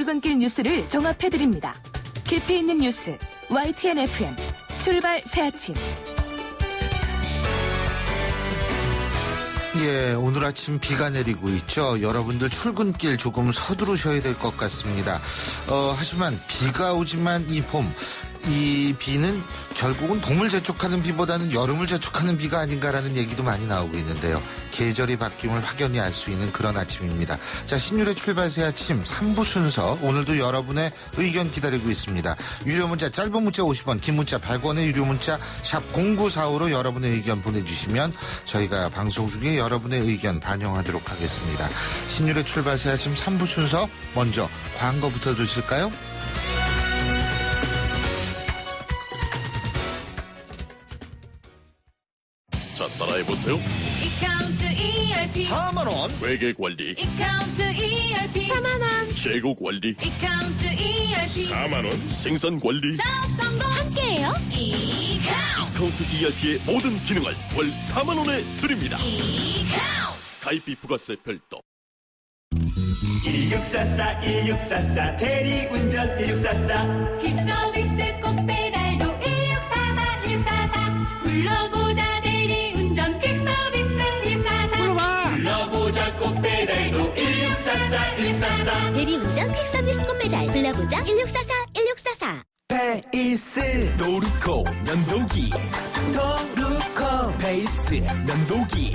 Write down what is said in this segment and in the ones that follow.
출근길 뉴스를 종합해드립니다. 깊이 있는 뉴스 YTN FM 출발 새아침. 예, 오늘 아침 비가 내리고 있죠. 여러분들 출근길 조금 서두르셔야 될 것 같습니다. 하지만 비가 오지만 이 비는 결국은 봄을 재촉하는 비보다는 여름을 재촉하는 비가 아닌가라는 얘기도 많이 나오고 있는데요. 계절이 바뀜을 확연히 알 수 있는 그런 아침입니다. 자, 신율의 출발 새 아침 3부 순서, 오늘도 여러분의 의견 기다리고 있습니다. 유료 문자 짧은 문자 50원, 긴 문자 100원의 유료 문자 샵 0945로 여러분의 의견 보내주시면 저희가 방송 중에 여러분의 의견 반영하도록 하겠습니다. 신율의 출발 새 아침 3부 순서, 먼저 광고부터 들으실까요? 자, 따라해보세요. 이카운트 ERP 4만원 회계관리, 이카운트 ERP 4만원 재고관리, 이카운트 ERP 4만원 생산관리. 사업성공 함께해요. 이카운트 ERP의 모든 기능을 월 4만원에 드립니다. 이카운트 가입비 부가세 별도. 1644 대리운전 1644 킥서비스 꼭 배달도 1644 불러보자 대리운전 킥서비스 1644 불러보자 꼭 배달도 1644 대리운전 킥서비스 꼭 배달 불러보자 1644 페이스 도루코 면도기 도루코 페이스 면도기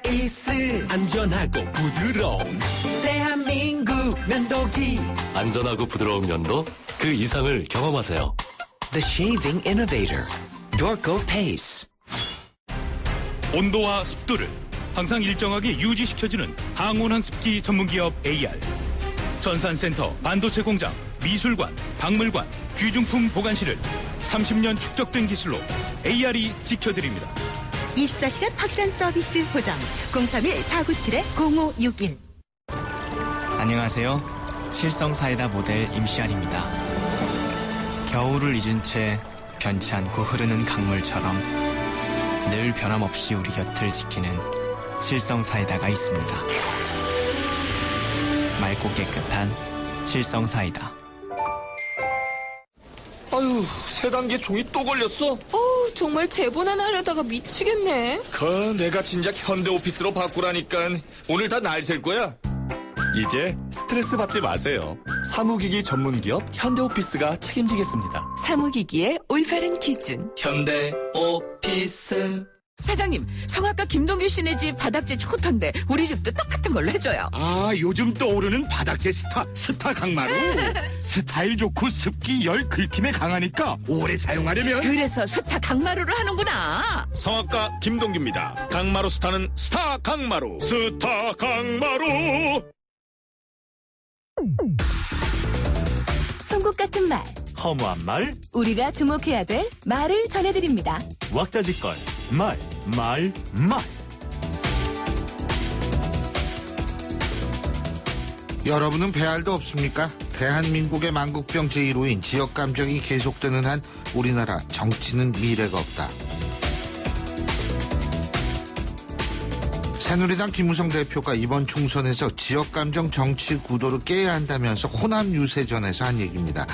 페이스 안전하고 부드러운 대한민국 면도기 안전하고 부드러운 면도 그 이상을 경험하세요. The Shaving Innovator, Dorco Pace. 온도와 습도를 항상 일정하게 유지시켜주는 항온환습기 전문기업 AR. 전산센터, 반도체 공장, 미술관, 박물관, 귀중품 보관실을 30년 축적된 기술로 AR이 지켜드립니다. 24시간 확실한 서비스 보장 031-497-0561. 안녕하세요. 칠성사이다 모델 임시안입니다. 겨울을 잊은 채 변치 않고 흐르는 강물처럼 늘 변함없이 우리 곁을 지키는 칠성사이다가 있습니다. 맑고 깨끗한 칠성사이다. 아유, 세 단계 종이 또 걸렸어? 정말 제보나 하려다가 미치겠네. 내가 진작 현대오피스로 바꾸라니까. 오늘 다 날 셀 거야. 이제 스트레스 받지 마세요. 사무기기 전문기업 현대오피스가 책임지겠습니다. 사무기기의 올바른 기준. 현대오피스 사장님, 성악가 김동규 씨네 집 바닥재 좋던데 우리 집도 똑같은 걸로 해줘요. 아, 요즘 떠오르는 바닥재 스타 강마루. 스타일 좋고 습기 열 긁힘에 강하니까 오래 사용하려면 그래서 스타 강마루로 하는구나. 성악가 김동규입니다. 강마루 스타는 스타 강마루. 스타 강마루. 송곳 같은 말, 허무한 말, 우리가 주목해야 될 말을 전해드립니다. 왁자지껄, 말. 여러분은 배알도 없습니까? 대한민국의 만국병 제1호인 지역감정이 계속되는 한 우리나라 정치는 미래가 없다. 새누리당 김무성 대표가 이번 총선에서 지역감정 정치 구도를 깨야 한다면서 호남 유세전에서 한 얘기입니다.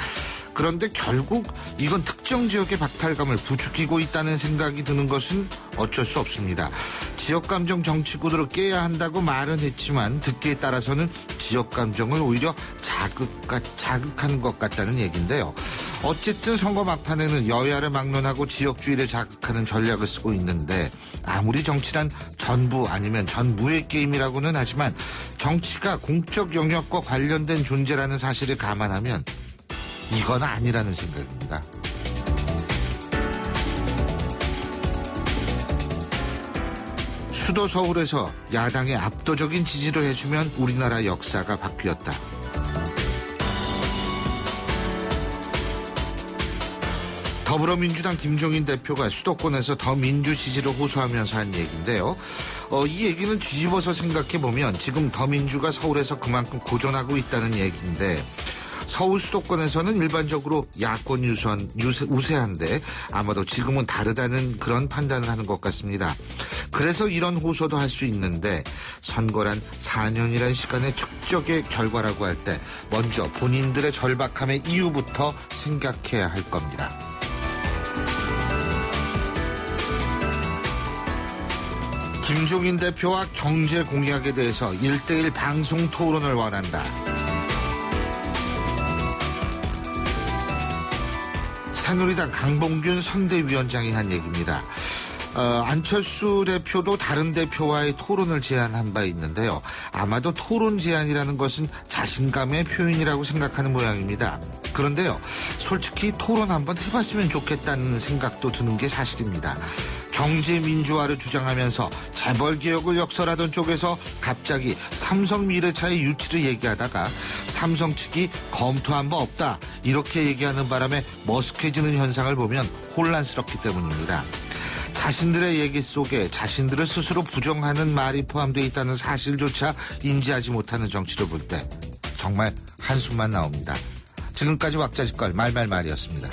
그런데 결국 이건 특정 지역의 박탈감을 부추기고 있다는 생각이 드는 것은 어쩔 수 없습니다. 지역감정 정치 구도를 깨야 한다고 말은 했지만 듣기에 따라서는 지역감정을 오히려 자극하는 것 같다는 얘기인데요. 어쨌든 선거 막판에는 여야를 막론하고 지역주의를 자극하는 전략을 쓰고 있는데 아무리 정치란 전부 아니면 전무의 게임이라고는 하지만 정치가 공적 영역과 관련된 존재라는 사실을 감안하면 이건 아니라는 생각입니다. 수도 서울에서 야당에 압도적인 지지를 해주면 우리나라 역사가 바뀌었다. 더불어민주당 김종인 대표가 수도권에서 더 민주 지지를 호소하면서 한 얘기인데요. 이 얘기는 뒤집어서 생각해보면 지금 더 민주가 서울에서 그만큼 고전하고 있다는 얘기인데 서울 수도권에서는 일반적으로 야권 우세한데 아마도 지금은 다르다는 그런 판단을 하는 것 같습니다. 그래서 이런 호소도 할 수 있는데 선거란 4년이라는 시간의 축적의 결과라고 할 때 먼저 본인들의 절박함의 이유부터 생각해야 할 겁니다. 김종인 대표와 경제 공약에 대해서 1대1 방송 토론을 원한다. 새누리당 강봉균 선대위원장이 한 얘기입니다. 안철수 대표도 다른 대표와의 토론을 제안한 바 있는데요. 아마도 토론 제안이라는 것은 자신감의 표현이라고 생각하는 모양입니다. 그런데요, 솔직히 토론 한번 해봤으면 좋겠다는 생각도 드는 게 사실입니다. 경제 민주화를 주장하면서 재벌 개혁을 역설하던 쪽에서 갑자기 삼성 미래차의 유치를 얘기하다가 삼성 측이 검토한 바 없다 이렇게 얘기하는 바람에 머쓱해지는 현상을 보면 혼란스럽기 때문입니다. 자신들의 얘기 속에 자신들을 스스로 부정하는 말이 포함되어 있다는 사실조차 인지하지 못하는 정치를 볼 때 정말 한숨만 나옵니다. 지금까지 왁자지껄 말말말이었습니다.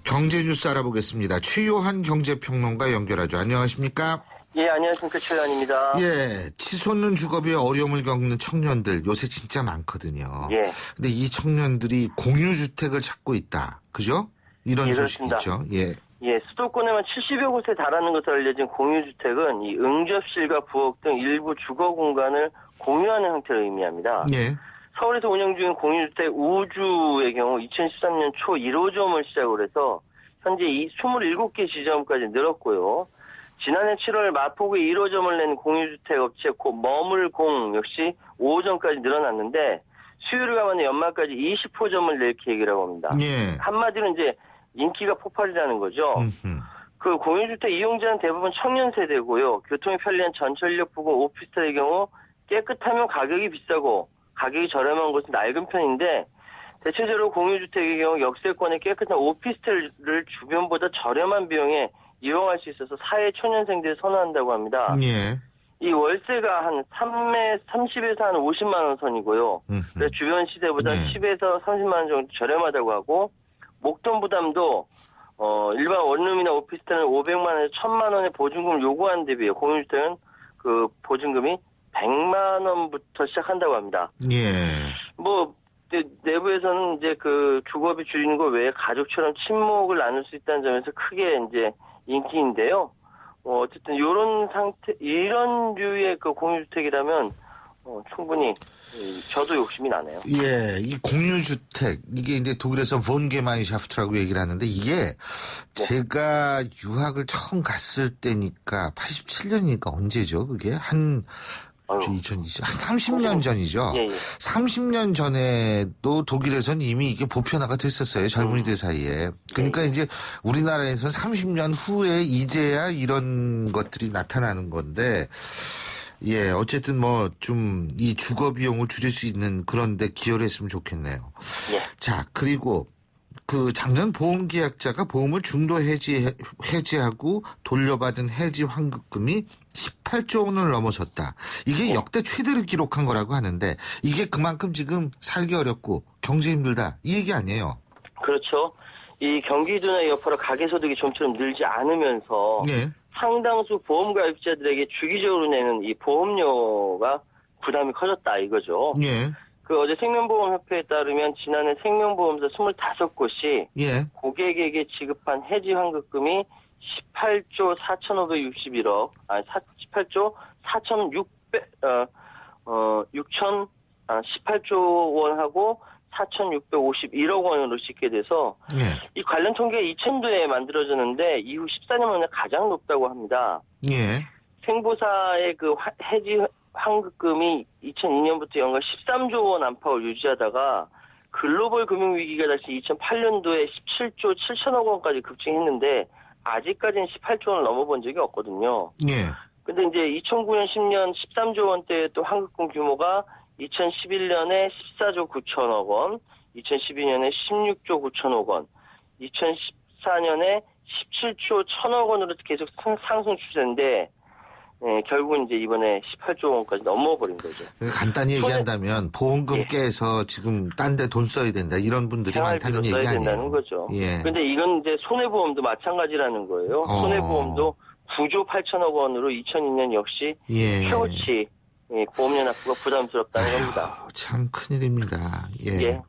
경제 뉴스 알아보겠습니다. 최요한 경제평론가 연결하죠. 안녕하십니까? 예, 안녕하십니까. 최요한입니다. 예, 치솟는 주거비에 어려움을 겪는 청년들 요새 진짜 많거든요. 예. 근데 이 청년들이 공유주택을 찾고 있다. 그죠? 이런 소식이 있죠. 예. 예, 수도권에만 70여 곳에 달하는 것으로 알려진 공유주택은 이 응접실과 부엌 등 일부 주거 공간을 공유하는 형태를 의미합니다. 예. 서울에서 운영 중인 공유주택 우주의 경우 2013년 초 1호점을 시작으로 해서 현재 27개 지점까지 늘었고요. 지난해 7월 마포구에 1호점을 낸 공유주택 업체 머물공 역시 5호점까지 늘어났는데 수요를 감안해 연말까지 20호점을 낼 계획이라고 합니다. 예. 한마디로 이제 인기가 폭발이라는 거죠. 그 공유주택 이용자는 대부분 청년 세대고요. 교통이 편리한 전철역 부근 오피스텔의 경우 깨끗하면 가격이 비싸고 가격이 저렴한 곳은 낡은 편인데 대체적으로 공유주택의 경우 역세권의 깨끗한 오피스텔을 주변보다 저렴한 비용에 이용할 수 있어서 사회 초년생들이 선호한다고 합니다. 예. 이 월세가 한 30에서 한 50만 원 선이고요. 그래서 주변 시세보다 10에서 30만 원 정도 저렴하다고 하고 목돈 부담도 일반 원룸이나 오피스텔은 500만 원에서 1000만 원의 보증금을 요구하는 데 비해 공유주택은 그 보증금이 100만 원부터 시작한다고 합니다. 예. 뭐 내부에서는 이제 그 주거비 줄이는 거 외에 가족처럼 친목을 나눌 수 있다는 점에서 크게 이제 인기인데요. 어쨌든 이런 류의 그 공유주택이라면 충분히 저도 욕심이 나네요. 예, 이 공유주택 이게 이제 독일에서 본게마인샤프트라고 얘기를 하는데 이게 제가 유학을 처음 갔을 때니까 87년이니까 언제죠? 그게 한 2020, 한 30년 전이죠. 예, 예. 30년 전에도 독일에서는 이미 이게 보편화가 됐었어요. 젊은이들 사이에. 그러니까 이제 우리나라에서는 30년 후에 이제야 이런 것들이 나타나는 건데, 예, 어쨌든 뭐 좀 이 주거 비용을 줄일 수 있는 그런 데 기여를 했으면 좋겠네요. 예. 자, 그리고 그 작년 보험 계약자가 보험을 중도 해지하고 돌려받은 해지 환급금이 18조 원을 넘어섰다. 이게 역대 최대를 기록한 거라고 하는데 이게 그만큼 지금 살기 어렵고 경제 힘들다. 이 얘기 아니에요. 그렇죠. 이 경기 둔화의 여파로 가계소득이 좀처럼 늘지 않으면서 예. 상당수 보험 가입자들에게 주기적으로 내는 이 보험료가 부담이 커졌다 이거죠. 예. 그 어제 생명보험협회에 따르면 지난해 생명보험사 25곳이 예. 고객에게 지급한 해지 환급금이 18조 4,561억, 18조 18조 원하고 4,651억 원으로 씻게 돼서 이 관련 통계가 2000도에 만들어졌는데 이후 14년 만에 가장 높다고 합니다. 예. 생보사의 그 해지 환급금이 2002년부터 연간 13조 원 안팎을 유지하다가 글로벌 금융위기가 다시 2008년도에 17조 7천억 원까지 급증했는데 아직까지는 18조 원을 넘어본 적이 없거든요. 예. 근데 이제 2009년 10년 13조 원대의 또 환급금 규모가 2011년에 14조 9천억 원, 2012년에 16조 9천억 원, 2014년에 17조 1천억 원으로 계속 상승 추세인데 결국은 이제 이번에 18조 원까지 넘어버린 거죠. 간단히 얘기한다면 보험금 예. 깨서 지금 딴 데 돈 써야 된다 이런 분들이 많다는 얘기 써야 아니에요. 된다는 거죠. 예. 근데 이건 이제 손해보험도 마찬가지라는 거예요. 손해보험도 9조 8천억 원으로 2002년 역시 예. 최고치 보험료 납부가 부담스럽다는 겁니다. 참 큰일입니다. 예. 예.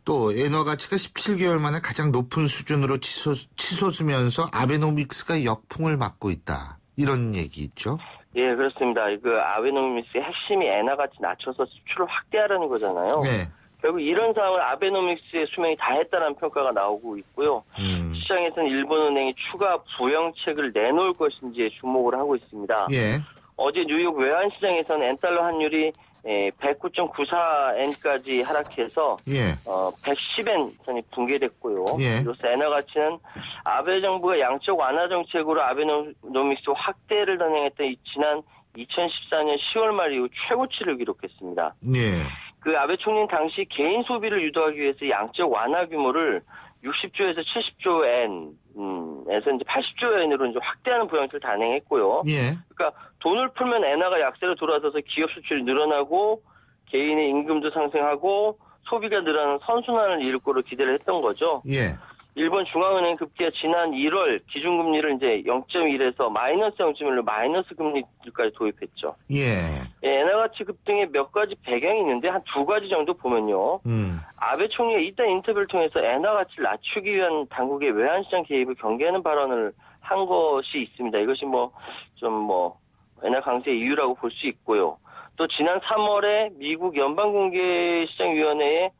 또 엔화 가치가 17개월 만에 가장 높은 수준으로 치솟으면서 아베노믹스가 역풍을 맞고 있다. 이런 얘기 있죠? 예, 그렇습니다. 그 아베노믹스의 핵심이 엔화 가치 낮춰서 수출을 확대하라는 거잖아요. 네. 결국 이런 상황을 아베노믹스의 수명이 다했다는 평가가 나오고 있고요. 시장에서는 일본은행이 추가 부양책을 내놓을 것인지에 주목을 하고 있습니다. 예. 어제 뉴욕 외환시장에서는 엔달러 환율이 109.94엔까지 하락해서 예. 110엔 선이 붕괴됐고요. 예. 이로써 엔화 가치는 아베 정부가 양적 완화 정책으로 아베노믹스 확대를 단행했던 지난 2014년 10월 말 이후 최고치를 기록했습니다. 예. 그 아베 총리는 당시 개인 소비를 유도하기 위해서 양적 완화 규모를 60조에서 70조 엔에서 이제 80조 엔으로 이제 확대하는 부양책을 단행했고요. 예. 그러니까 돈을 풀면 엔화가 약세로 돌아서서 기업 수출이 늘어나고 개인의 임금도 상승하고 소비가 늘어나는 선순환을 이룰 거로 기대를 했던 거죠. 예. 일본 중앙은행 급기야 지난 1월 기준금리를 이제 0.1에서 마이너스 0.1로 마이너스 금리까지 도입했죠. 예. 엔화 가치 급등에 몇 가지 배경이 있는데 한 두 가지 정도 보면요. 아베 총리가 이딴 인터뷰를 통해서 엔화 가치를 낮추기 위한 당국의 외환시장 개입을 경계하는 발언을 한 것이 있습니다. 이것이 엔화 강세의 이유라고 볼 수 있고요. 또 지난 3월에 미국 연방공개시장위원회가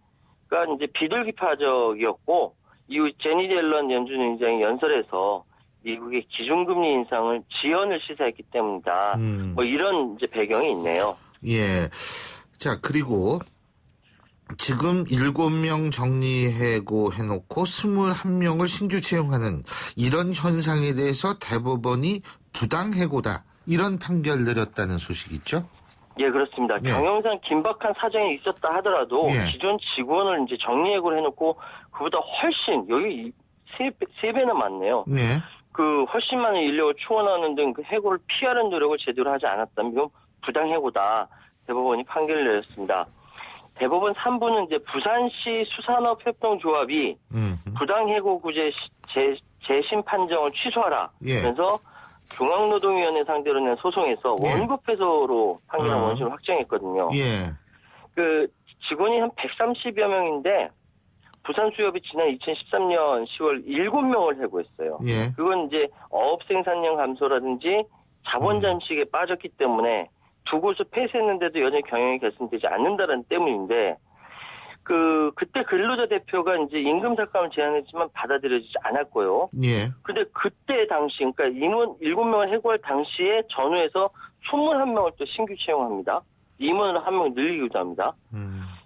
이제 비둘기파적이었고 이후 제니 옐런 연준 의장이 연설에서 미국의 기준금리 인상을 지연을 시사했기 때문이다. 이런 이제 배경이 있네요. 예. 자, 그리고 지금 7명 정리해고 해놓고 21명을 신규 채용하는 이런 현상에 대해서 대법원이 부당해고다. 이런 판결 내렸다는 소식이 있죠? 예, 그렇습니다. 예. 경영상 긴박한 사정이 있었다 하더라도 예. 기존 직원을 이제 정리해고를 해놓고 그보다 훨씬 여기 세 배나 많네요. 네. 그 훨씬 많은 인력을 초원하는 등 그 해고를 피하는 노력을 제대로 하지 않았다면 이건 부당해고다. 대법원이 판결을 내렸습니다. 대법원 3부는 이제 부산시 수산업협동조합이 부당해고 구제 재심 판정을 취소하라. 예. 그래서 중앙노동위원회 상대로 낸 소송에서 예. 원고 패소로 판결한 원심을 확정했거든요. 예. 그 직원이 한 130여 명인데 부산수협이 지난 2013년 10월 7명을 해고했어요. 예. 그건 이제 어업 생산량 감소라든지 자본 잠식에 빠졌기 때문에 두 곳을 폐쇄했는데도 여전히 경영이 개선되지 않는다는 때문인데 그때 근로자 대표가 이제 임금 삭감을 제안했지만 받아들여지지 않았고요. 예. 근데 그때 당시, 그러니까 임원 7명을 해고할 당시에 전후에서 21명을 또 신규 채용합니다. 임원을 1명 늘리기도 합니다.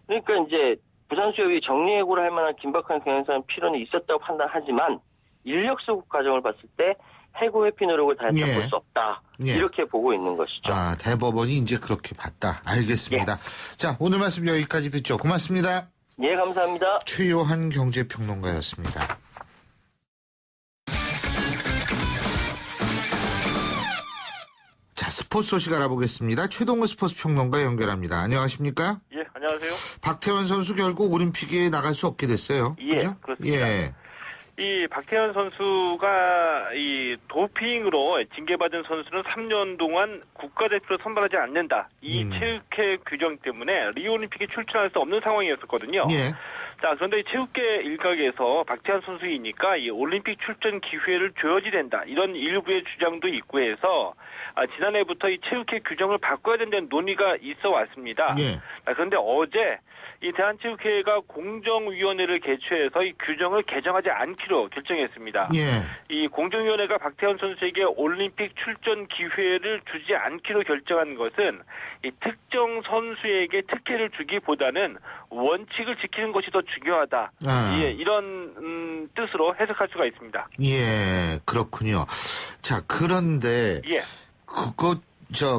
그러니까 이제 부산수협이 정리해고를 할 만한 긴박한 경영상 필요는 있었다고 판단하지만 인력 수급 과정을 봤을 때 해고 회피 노력을 다했다고 예. 볼 수 없다. 예. 이렇게 보고 있는 것이죠. 아, 대법원이 이제 그렇게 봤다. 알겠습니다. 자, 오늘 말씀 여기까지 듣죠. 고맙습니다. 예, 감사합니다. 최요한 경제평론가였습니다. 자, 스포츠 소식 알아보겠습니다. 최동호 스포츠 평론가 연결합니다. 안녕하십니까? 예, 안녕하세요. 박태환 선수 결국 올림픽에 나갈 수 없게 됐어요. 예, 그죠? 그렇습니다. 예. 이 박태환 선수가 이 도핑으로 징계받은 선수는 3년 동안 국가대표로 선발하지 않는다. 이 체육회 규정 때문에 리오올림픽에 출전할 수 없는 상황이었었거든요. 예. 자, 그런데 이 체육계 일각에서 박태환 선수이니까 이 올림픽 출전 기회를 줘야지 된다. 이런 일부의 주장도 있고 해서 지난해부터 이 체육회 규정을 바꿔야 된다는 논의가 있어 왔습니다. 예. 그런데 어제 이 대한체육회가 공정위원회를 개최해서 이 규정을 개정하지 않기로 결정했습니다. 예. 이 공정위원회가 박태환 선수에게 올림픽 출전 기회를 주지 않기로 결정한 것은 이 특정 선수에게 특혜를 주기보다는 원칙을 지키는 것이 더 중요하다. 예, 이런 뜻으로 해석할 수가 있습니다. 예, 그렇군요. 자, 그런데 예.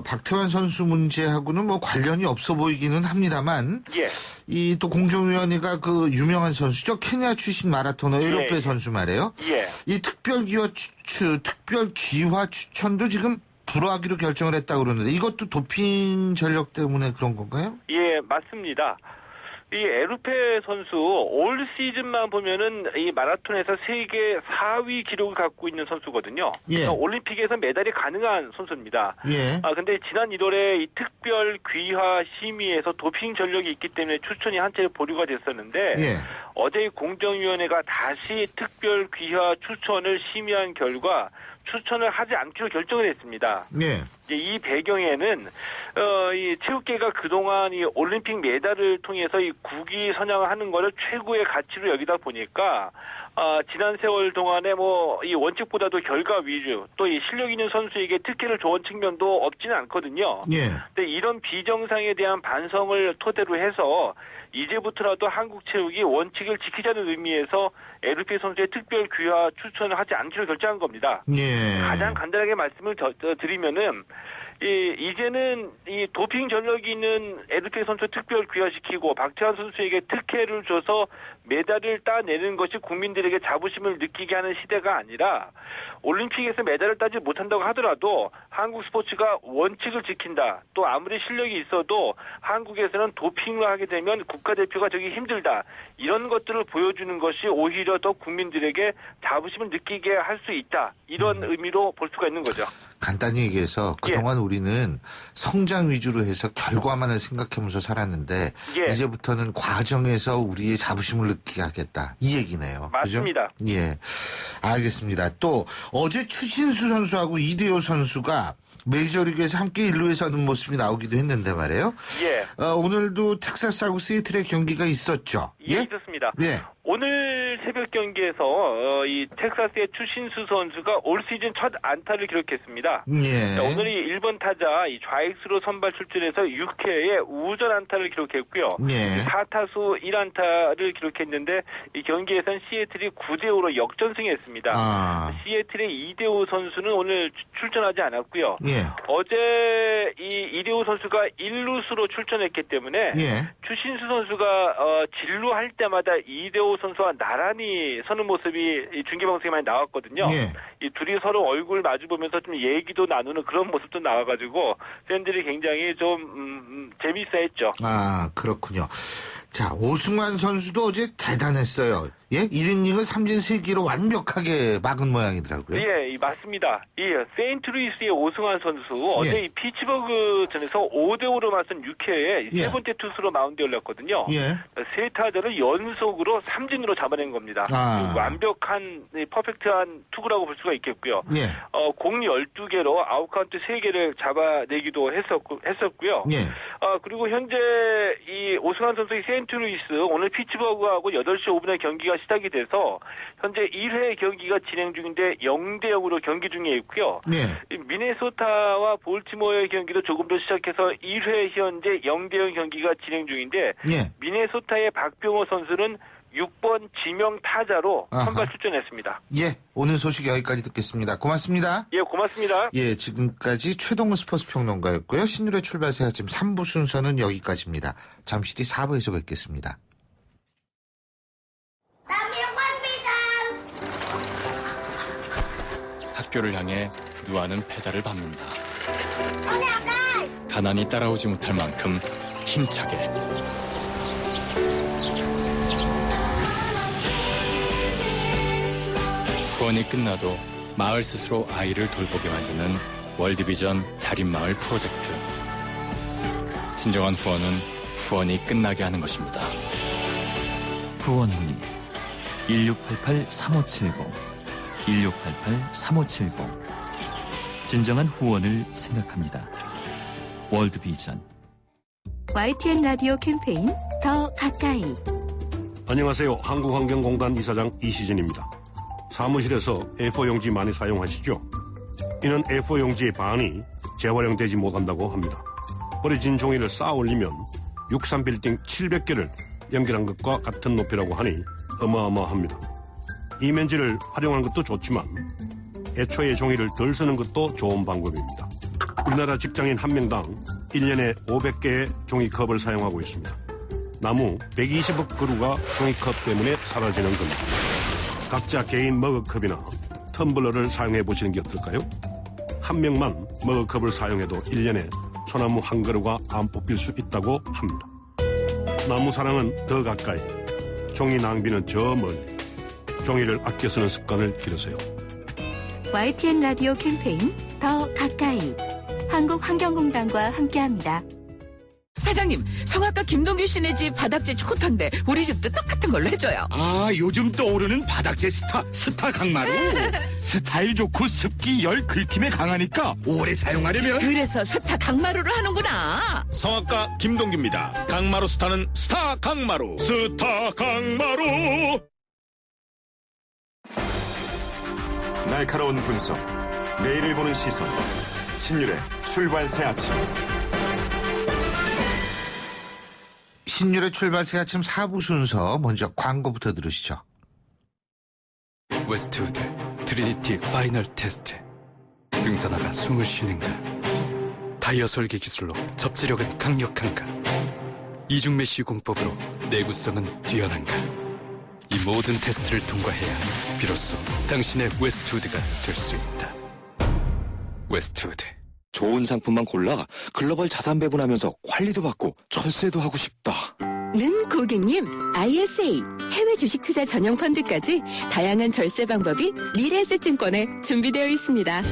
박태환 선수 문제하고는 뭐 관련이 없어 보이기는 합니다만, 예. 이 또 공정위원회가 그 유명한 선수죠. 케냐 출신 마라토너 에로페 예. 선수 말이에요. 예. 이 특별 기화 추천도 지금 불허하기로 결정을 했다고 그러는데 이것도 도핑 전력 때문에 그런 건가요? 예, 맞습니다. 이 에르페 선수 올 시즌만 보면은 이 마라톤에서 세계 4위 기록을 갖고 있는 선수거든요. 예. 그러니까 올림픽에서 메달이 가능한 선수입니다. 예. 근데 지난 1월에 이 특별 귀화 심의에서 도핑 전력이 있기 때문에 추천이 한채 보류가 됐었는데 예. 어제 공정위원회가 다시 특별 귀화 추천을 심의한 결과 추천을 하지 않기로 결정을 했습니다. 예. 이제 이 배경에는 이 체육계가 그동안 이 올림픽 메달을 통해서 이 국위 선양을 하는 거를 최고의 가치로 여기다 보니까 지난 세월 동안에 뭐 이 원칙보다도 결과 위주 또 이 실력 있는 선수에게 특혜를 줘온 측면도 없지는 않거든요. 예. 근데 이런 비정상에 대한 반성을 토대로 해서 이제부터라도 한국 체육이 원칙을 지키자는 의미에서 에르페 선수의 특별 귀화 추천을 하지 않기로 결정한 겁니다. 예. 가장 간단하게 말씀을 드리면은 이제는 이 도핑 전력이 있는 에르페 선수 특별 귀화시키고 박태환 선수에게 특혜를 줘서 메달을 따내는 것이 국민들에게 자부심을 느끼게 하는 시대가 아니라 올림픽에서 메달을 따지 못한다고 하더라도 한국 스포츠가 원칙을 지킨다. 또 아무리 실력이 있어도 한국에서는 도핑을 하게 되면 국가대표가 되기 힘들다. 이런 것들을 보여주는 것이 오히려 더 국민들에게 자부심을 느끼게 할 수 있다. 이런 의미로 볼 수가 있는 거죠. 간단히 얘기해서 그동안 우리는 성장 위주로 해서 결과만을 생각하면서 살았는데 이제부터는 과정에서 우리의 자부심을 느끼게 하겠다. 이 얘기네요. 맞습니다. 그죠? 예, 알겠습니다. 또 어제 추신수 선수하고 이대호 선수가 메이저리그에서 함께 일루에 서는 모습이 나오기도 했는데 말이에요. 예. 오늘도 텍사스하고 시애틀의 경기가 있었죠. 예, 있었습니다. 예. 오늘 새벽 경기에서 이 텍사스의 추신수 선수가 올 시즌 첫 안타를 기록했습니다. 예. 자, 오늘이 1번 타자 이 좌익수로 선발 출전해서 6회에 우전 안타를 기록했고요. 예. 4타수 1안타를 기록했는데 이 경기에선 시애틀이 9대5로 역전승했습니다. 시애틀의 이대호 선수는 오늘 출전하지 않았고요. 예. 어제 이 이대호 선수가 1루수로 출전했기 때문에 추신수 선수가 진루할 때마다 이대호 선수와 나란히 서는 모습이 중계방송에 많이 나왔거든요. 이 둘이 서로 얼굴 마주보면서 좀 얘기도 나누는 그런 모습도 나와가지고 팬들이 굉장히 좀 재미있어했죠. 그렇군요. 자, 오승환 선수도 어제 대단했어요. 예? 1이닝을 3진 3기로 완벽하게 막은 모양이더라고요. 예, 맞습니다. 이 세인트루이스의 오승환 선수 어제 이 피츠버그 전에서 5대5로 맞선 6회에 세 번째 투수로 마운드에 올랐거든요. 세 타자를 연속으로 3진으로 잡아낸 겁니다. 완벽한 퍼펙트한 투구라고 볼 수가 있겠고요. 공 12개로 아웃카운트 3개를 잡아내기도 했었고요. 그리고 현재 이 오승환 선수의 세인트루이스 오늘 피츠버그하고 8시 5분에 경기가 시작이 돼서 현재 1회 경기가 진행 중인데 0대0으로 경기 중에 있고요. 미네소타와 볼티모어의 경기도 조금 더 시작해서 1회 현재 0대0 경기가 진행 중인데 미네소타의 박병호 선수는 6번 지명 타자로 선발 출전했습니다. 예, 오늘 소식 여기까지 듣겠습니다. 고맙습니다. 예, 고맙습니다. 예, 지금까지 최동훈 스포츠 평론가였고요. 신율의 출발새 아침 3부 순서는 여기까지입니다. 잠시 뒤 4부에서 뵙겠습니다. 학교를 향해 누아는 패자를 밟는다. 가난이 따라오지 못할 만큼 힘차게. 후원이 끝나도 마을 스스로 아이를 돌보게 만드는 월드비전 자립마을 프로젝트. 진정한 후원은 후원이 끝나게 하는 것입니다. 후원 문의 1688-3570 1688-3570 진정한 후원을 생각합니다. 월드비전. YTN 라디오 캠페인 더 가까이. 안녕하세요. 한국환경공단 이사장 이시진입니다. 사무실에서 A4 용지 많이 사용하시죠? 이는 A4 용지의 반이 재활용되지 못한다고 합니다. 버려진 종이를 쌓아 올리면 63빌딩 700개를 연결한 것과 같은 높이라고 하니 어마어마합니다. 이면지를 활용하는 것도 좋지만 애초에 종이를 덜 쓰는 것도 좋은 방법입니다. 우리나라 직장인 한 명당 1년에 500개의 종이컵을 사용하고 있습니다. 나무 120억 그루가 종이컵 때문에 사라지는 겁니다. 각자 개인 머그컵이나 텀블러를 사용해 보시는 게 어떨까요? 한 명만 머그컵을 사용해도 1년에 소나무 한 그루가 안 뽑힐 수 있다고 합니다. 나무 사랑은 더 가까이, 종이 낭비는 저 멀리. 종이를 아껴 쓰는 습관을 기르세요. YTN 라디오 캠페인 더 가까이 한국환경공단과 함께합니다. 사장님, 성악가 김동규 씨네 집 바닥재 좋던데 우리 집도 똑같은 걸로 해줘요. 아, 요즘 떠오르는 바닥재 스타 강마루. 스타일 좋고 습기, 열, 긁힘에 강하니까 오래 사용하려면. 그래서 스타 강마루를 하는구나. 성악가 김동규입니다. 강마루 스타는 스타 강마루. 스타 강마루. 날카로운 분석, 내일을 보는 시선. 신율의 출발 새 아침. 신율의 출발 새 아침 4부 순서, 먼저 광고부터 들으시죠. 웨스트우드 트리니티 파이널 테스트. 등산화가 숨을 쉬는가? 타이어 설계 기술로 접지력은 강력한가? 이중 메쉬 공법으로 내구성은 뛰어난가? 이 모든 테스트를 통과해야 비로소 당신의 웨스트우드가 될 수 있다. 웨스트우드. 좋은 상품만 골라 글로벌 자산 배분하면서 관리도 받고 철세도 하고 싶다. 는 고객님, ISA 해외 주식 투자 전용 펀드까지 다양한 절세 방법이 미래에셋증권에 준비되어 있습니다.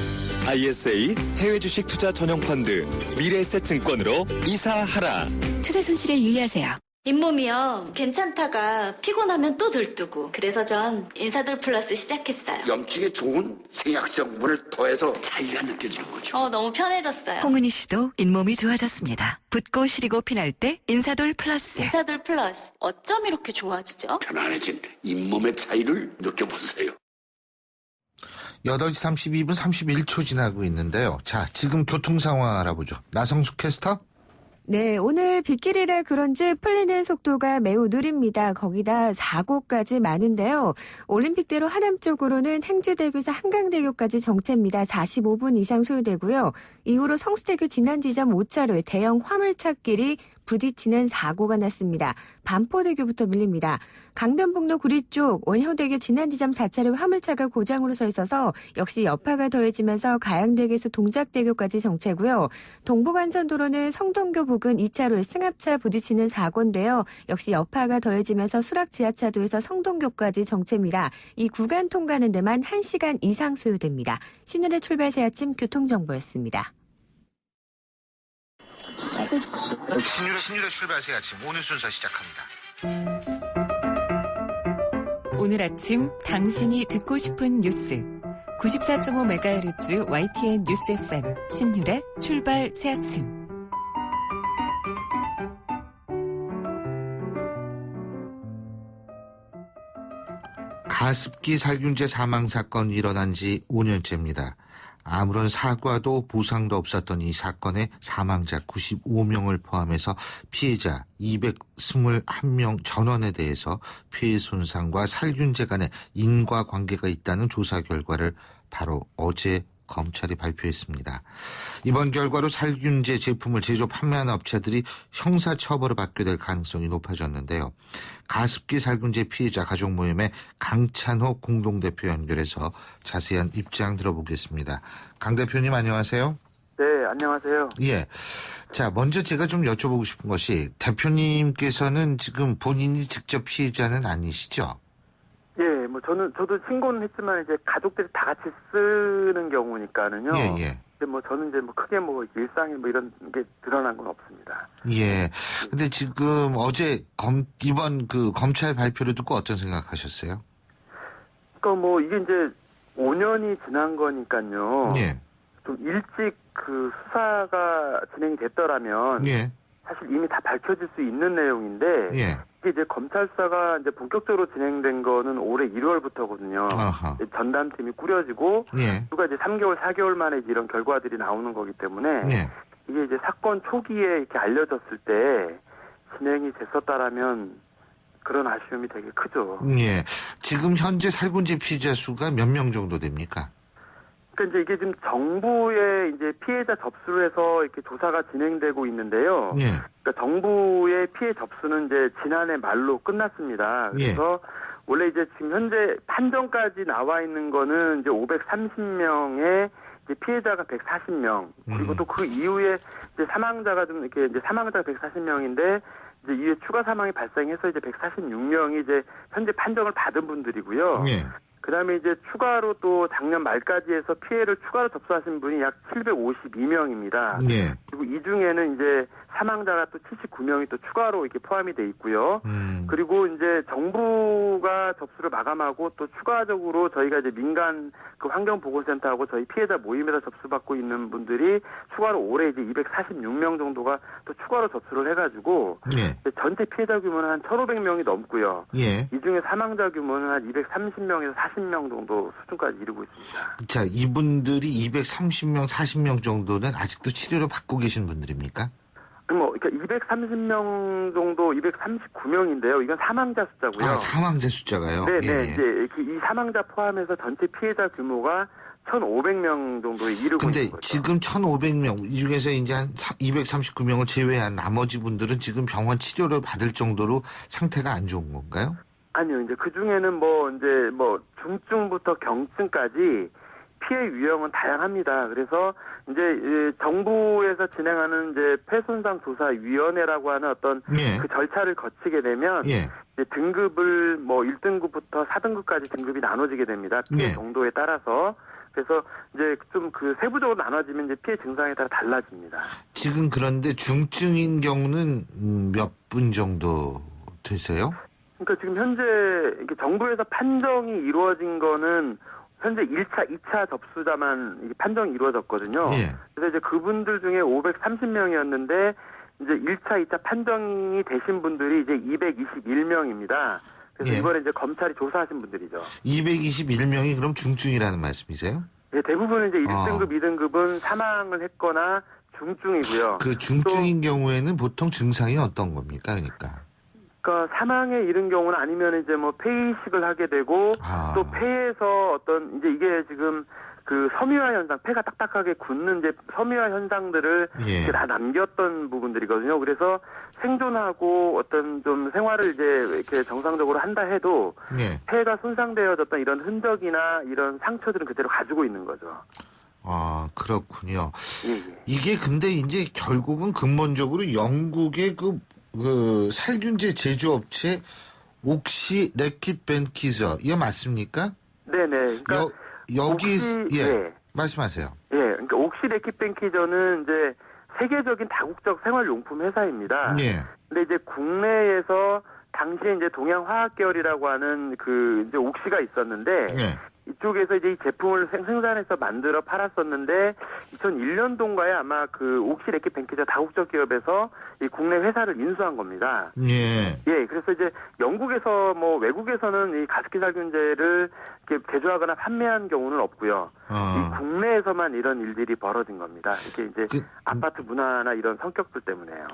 ISA 해외 주식 투자 전용 펀드 미래에셋증권으로 이사하라. 투자 손실에 유의하세요. 잇몸이요. 괜찮다가 피곤하면 또 들뜨고. 그래서 전 인사돌 플러스 시작했어요. 염증에 좋은 생약 성분을 더해서 차이가 느껴지는 거죠. 너무 편해졌어요. 홍은희 씨도 잇몸이 좋아졌습니다. 붓고 시리고 피날 때 인사돌 플러스. 인사돌 플러스. 어쩜 이렇게 좋아지죠? 편안해진 잇몸의 차이를 느껴보세요. 8시 32분 31초 지나고 있는데요. 자, 지금 교통 상황 알아보죠. 나성숙 캐스터. 네, 오늘 빗길이라 그런지 풀리는 속도가 매우 느립니다. 거기다 사고까지 많은데요. 올림픽대로 하남 쪽으로는 행주대교에서 한강대교까지 정체입니다. 45분 이상 소요되고요. 이후로 성수대교 진안 지점 5차로에 대형 화물차끼리 부딪히는 사고가 났습니다. 반포대교부터 밀립니다. 강변북로 구리 쪽 원효대교 진안 지점 4차로에 화물차가 고장으로 서 있어서 역시 여파가 더해지면서 가양대교에서 동작대교까지 정체고요. 동부간선도로는 성동교 부근 2차로에 승합차 부딪히는 사고인데요. 역시 여파가 더해지면서 수락지하차도에서 성동교까지 정체입니다. 이 구간 통과하는 데만 1시간 이상 소요됩니다. 신율의 출발 새 아침 교통정보였습니다. 신율의 출발 새 아침 오늘 순서 시작합니다. 오늘 아침 당신이 듣고 싶은 뉴스 94.5MHz YTN 뉴스 FM 신율의 출발 새 아침. 가습기 살균제 사망 사건이 일어난 지 5년째입니다. 아무런 사과도 보상도 없었던 이 사건의 사망자 95명을 포함해서 피해자 221명 전원에 대해서 피해 손상과 살균제 간의 인과관계가 있다는 조사 결과를 바로 어제 검찰이 발표했습니다. 이번 결과로 살균제 제품을 제조 판매하는 업체들이 형사처벌을 받게 될 가능성이 높아졌는데요. 가습기 살균제 피해자 가족 모임의 강찬호 공동대표 연결해서 자세한 입장 들어보겠습니다. 강 대표님 안녕하세요. 네, 안녕하세요. 예. 자, 먼저 제가 좀 여쭤보고 싶은 것이 대표님께서는 지금 본인이 직접 피해자는 아니시죠? 예, 뭐 저도 신고는 했지만 이제 가족들이 다 같이 쓰는 경우니까는요. 예. 근데 뭐 저는 이제 뭐 크게 뭐 일상에 뭐 이런 게 드러난 건 없습니다. 예. 근데 지금 어제 이번 그 검찰 발표를 듣고 어떤 생각하셨어요? 그러니까 뭐 이게 이제 5년이 지난 거니까요. 예. 좀 일찍 그 수사가 진행이 됐더라면 예. 사실 이미 다 밝혀질 수 있는 내용인데 예. 이게 이제 검찰 수사가 이제 본격적으로 진행된 거는 올해 1월부터거든요. 전담팀이 꾸려지고 예. 누가 이제 3개월, 4개월 만에 이런 결과들이 나오는 거기 때문에 예. 이게 이제 사건 초기에 이렇게 알려졌을 때 진행이 됐었다라면 그런 아쉬움이 되게 크죠. 예. 지금 현재 살균제 피해자 수가 몇 명 정도 됩니까? 그러니까 이제 이게 지금 정부의 이제 피해자 접수를 해서 이렇게 조사가 진행되고 있는데요. 예. 그러니까 정부의 피해 접수는 이제 지난해 말로 끝났습니다. 그래서 원래 이제 지금 현재 판정까지 나와 있는 거는 이제 530명의 이제 피해자가 140명, 그리고 또 그 이후에 이제 사망자가 좀 이렇게 이제 사망자가 140명인데 이제 이후에 추가 사망이 발생해서 이제 146명이 이제 현재 판정을 받은 분들이고요. 예. 그다음에 이제 추가로 또 작년 말까지 해서 피해를 추가로 접수하신 분이 약 752명입니다. 예. 그리고 이 중에는 이제 사망자가 또 79명이 또 추가로 이렇게 포함이 돼 있고요. 그리고 이제 정부가 접수를 마감하고 또 추가적으로 저희가 이제 민간 그 환경보건센터하고 저희 피해자 모임에서 접수받고 있는 분들이 추가로 올해 이제 246명 정도가 또 추가로 접수를 해가지고 예. 전체 피해자 규모는 한 1,500명이 넘고요. 예. 이 중에 사망자 규모는 한 230명에서 40명 정도 수준까지 이르고 있습니다. 자, 이분들이 230명, 40명 정도는 아직도 치료를 받고 계신 분들입니까? 그러니까 230명 정도, 239명인데요. 이건 사망자 숫자고요. 아, 사망자 숫자가요? 네, 예. 이제 이 사망자 포함해서 전체 피해자 규모가 1,500명 정도에 이르고 근데 있는 거죠. 지금 1,500명, 이 중에서 이제 한 239명을 제외한 나머지 분들은 지금 병원 치료를 받을 정도로 상태가 안 좋은 건가요? 아니요, 이제 그 중에는 이제 중증부터 경증까지 피해 유형은 다양합니다. 그래서 이제 정부에서 진행하는 이제 폐손상 조사 위원회라고 하는 어떤 예. 그 절차를 거치게 되면 예. 이제 등급을 1등급부터 4등급까지 등급이 나눠지게 됩니다. 피해 예. 정도에 따라서. 그래서 이제 좀 그 세부적으로 나눠지면 이제 피해 증상에 따라 달라집니다. 지금 그런데 중증인 경우는 몇 분 정도 되세요? 그러니까 지금 현재 이렇게 정부에서 판정이 이루어진 거는 현재 1차, 2차 접수자만 판정이 이루어졌거든요. 예. 그래서 이제 그분들 중에 530명이었는데 이제 1차, 2차 판정이 되신 분들이 이제 221명입니다. 그래서 예. 이번에 이제 검찰이 조사하신 분들이죠. 221명이 그럼 중증이라는 말씀이세요? 네, 대부분 이제 1등급, 2등급은 사망을 했거나 중증이고요. 그 중증인 경우에는 보통 증상이 어떤 겁니까? 그러니까 사망에 이른 경우는 아니면 이제 폐이식을 하게 되고 또 폐에서 어떤 이제 이게 지금 그 섬유화 현상, 폐가 딱딱하게 굳는 이제 섬유화 현상들을 예. 다 남겼던 부분들이거든요. 그래서 생존하고 어떤 좀 생활을 이제 이렇게 정상적으로 한다 해도 예. 폐가 손상되어졌던 이런 흔적이나 이런 상처들은 그대로 가지고 있는 거죠. 아, 그렇군요. 예. 이게 근데 이제 결국은 근본적으로 영국의 그 살균제 제조업체 옥시 레킷 벤키저 이거 맞습니까? 네네. 그러니까 여기 예. 말씀하세요. 예, 그러니까 옥시 레킷 벤키저는 이제 세계적인 다국적 생활용품 회사입니다. 예. 근데 이제 국내에서 당시에 이제 동양화학계열이라고 하는 그 이제 옥시가 있었는데 예. 이쪽에서 이제 이 제품을 생산해서 만들어 팔았었는데 2001년도인가에 아마 그 옥시 레킷 벤키저 다국적 기업에서 이 국내 회사를 인수한 겁니다. 예. 예, 그래서 이제 영국에서 외국에서는 이 가습기 살균제를 이렇게 제조하거나 판매한 경우는 없고요. 이 국내에서만 이런 일들이 벌어진 겁니다. 이게 이제 아파트 문화나 이런 성격들 때문에요.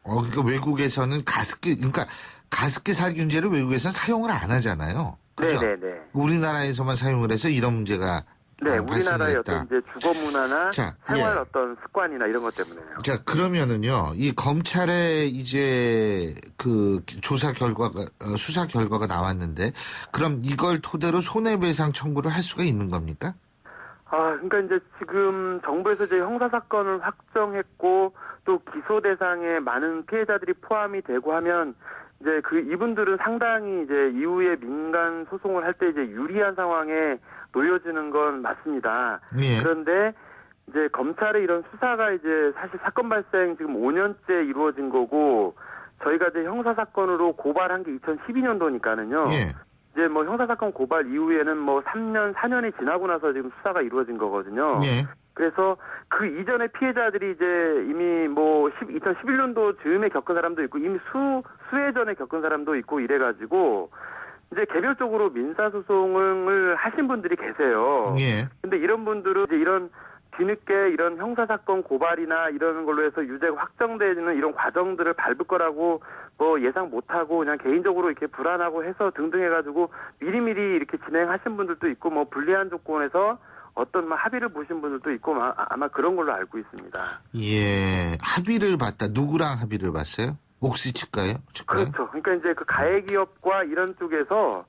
그러니까 외국에서는 가습기 살균제를 외국에서는 사용을 안 하잖아요. 그죠? 네네네. 우리나라에서만 사용을 해서 이런 문제가 네, 우리나라의 발생했다. 어떤 이제 주거 문화나 생활 예. 어떤 습관이나 이런 것 때문에요. 자, 그러면은요, 이 검찰의 이제 그 조사 결과가, 수사 결과가 나왔는데, 그럼 이걸 토대로 손해배상 청구를 할 수가 있는 겁니까? 그러니까 이제 지금 정부에서 이제 형사사건을 확정했고, 또 기소 대상에 많은 피해자들이 포함이 되고 하면, 이제 이분들은 상당히 이제 이후에 민간 소송을 할 때 이제 유리한 상황에 놓여지는 건 맞습니다. 예. 그런데 이제 검찰의 이런 수사가 이제 사실 사건 발생 지금 5년째 이루어진 거고 저희가 이제 형사사건으로 고발한 게 2012년도니까는요. 예. 이제 형사사건 고발 이후에는 3년, 4년이 지나고 나서 지금 수사가 이루어진 거거든요. 예. 그래서 그 이전에 피해자들이 이제 이미 2011년도 즈음에 겪은 사람도 있고 이미 수해 전에 겪은 사람도 있고 이래가지고 이제 개별적으로 민사소송을 하신 분들이 계세요. 예. 근데 이런 분들은 이제 이런 뒤늦게 이런 형사사건 고발이나 이런 걸로 해서 유죄가 확정되는 이런 과정들을 밟을 거라고 예상 못하고 그냥 개인적으로 이렇게 불안하고 해서 등등 해가지고 미리미리 이렇게 진행하신 분들도 있고 불리한 조건에서 어떤 합의를 보신 분들도 있고 아마 그런 걸로 알고 있습니다. 예. 합의를 봤다. 누구랑 합의를 봤어요? 옥시 측가요? 그렇죠. 그러니까 이제 그 가해기업과 이런 쪽에서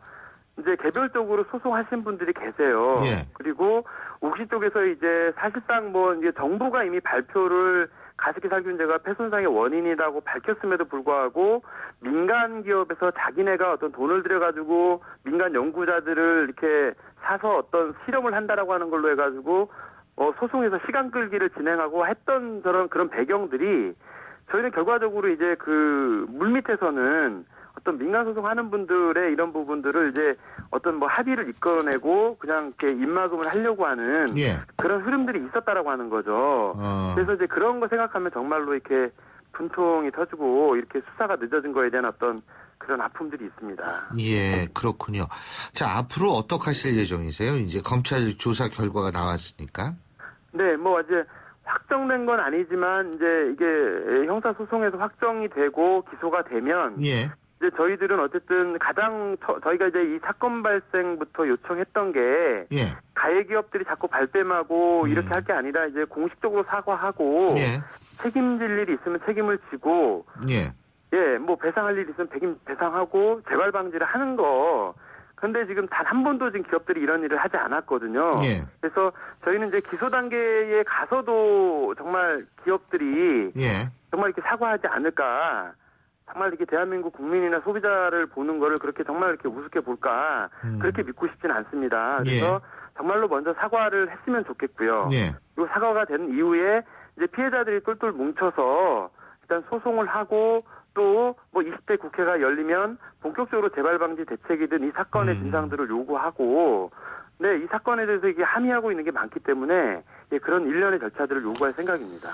이제 개별적으로 소송하신 분들이 계세요. 예. 그리고 옥시 쪽에서 이제 사실상 뭐 이제 정부가 이미 발표를 가습기 살균제가 폐손상의 원인이라고 밝혔음에도 불구하고 민간 기업에서 자기네가 어떤 돈을 들여가지고 민간 연구자들을 이렇게 사서 어떤 실험을 한다라고 하는 걸로 해가지고 소송에서 시간 끌기를 진행하고 했던 그런 배경들이 저희는 결과적으로 이제 그 물밑에서는 어떤 민간 소송하는 분들의 이런 부분들을 이제 어떤 뭐 합의를 이끌어내고 그냥 이렇게 입막음을 하려고 하는 그런 흐름들이 있었다라고 하는 거죠. 그래서 이제 그런 거 생각하면 정말로 이렇게 분통이 터지고 이렇게 수사가 늦어진 거에 대한 어떤 그런 아픔들이 있습니다. 예, 그렇군요. 자, 앞으로 어떻게 하실 예정이세요? 이제 검찰 조사 결과가 나왔으니까. 네, 뭐 이제 확정된 건 아니지만 이제 이게 형사 소송에서 확정이 되고 기소가 되면 예. 이제 저희들은 어쨌든 가장 저희가 이제 이 사건 발생부터 요청했던 게 가해 기업들이 자꾸 발뺌하고 이렇게 할 게 아니라 이제 공식적으로 사과하고 책임질 일이 있으면 책임을 지고 뭐 배상할 일이 있으면 배상하고 재발 방지를 하는 거. 근데 지금 단 한 번도 지금 기업들이 이런 일을 하지 않았거든요. 그래서 저희는 이제 기소 단계에 가서도 정말 기업들이 정말 이렇게 사과하지 않을까. 정말 이렇게 대한민국 국민이나 소비자를 보는 거를 그렇게 정말 이렇게 우습게 볼까. 그렇게 믿고 싶지는 않습니다. 그래서 정말로 먼저 사과를 했으면 좋겠고요. 그리고 사과가 된 이후에 이제 피해자들이 똘똘 뭉쳐서 일단 소송을 하고 또 뭐 20대 국회가 열리면 본격적으로 재발방지 대책이든 이 사건의 진상들을 요구하고 이 사건에 대해서 이게 함의하고 있는 게 많기 때문에 그런 일련의 절차들을 요구할 생각입니다.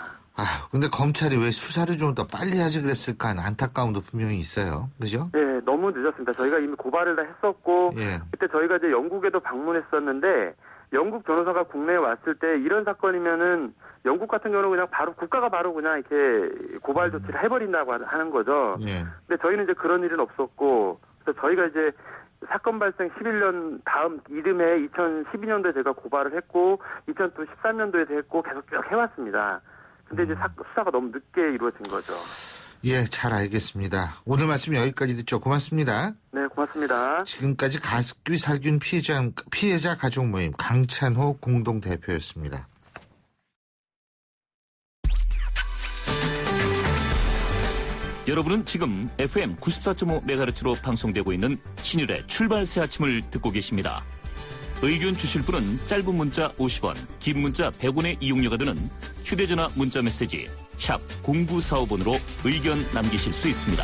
근데 검찰이 왜 수사를 좀 더 빨리 하지 그랬을까 하는 안타까움도 분명히 있어요. 그죠? 네, 너무 늦었습니다. 저희가 이미 고발을 다 했었고 그때 저희가 이제 영국에도 방문했었는데 영국 변호사가 국내에 왔을 때 이런 사건이면은 영국 같은 경우는 그냥 바로 국가가 바로 그냥 이렇게 고발 조치를 해버린다고 하는 거죠. 근데 저희는 이제 그런 일은 없었고 그래서 저희가 이제 사건 발생 11년 다음 이듬해 2012년도에 제가 고발을 했고 2013년도에도 했고 계속 쭉 해왔습니다. 근데 이제 수사가 너무 늦게 이루어진 거죠. 예, 잘 알겠습니다. 오늘 말씀 여기까지 듣죠. 고맙습니다. 네, 고맙습니다. 지금까지 가습기 살균 피해자 가족 모임 강찬호 공동대표였습니다. 여러분은 지금 FM 94.5MHz로 방송되고 있는 신율의 출발 새 아침을 듣고 계십니다. 의견 주실 분은 짧은 문자 50원, 긴 문자 100원의 이용료가 드는 휴대전화 문자 메시지 샵 0945번으로 의견 남기실 수 있습니다.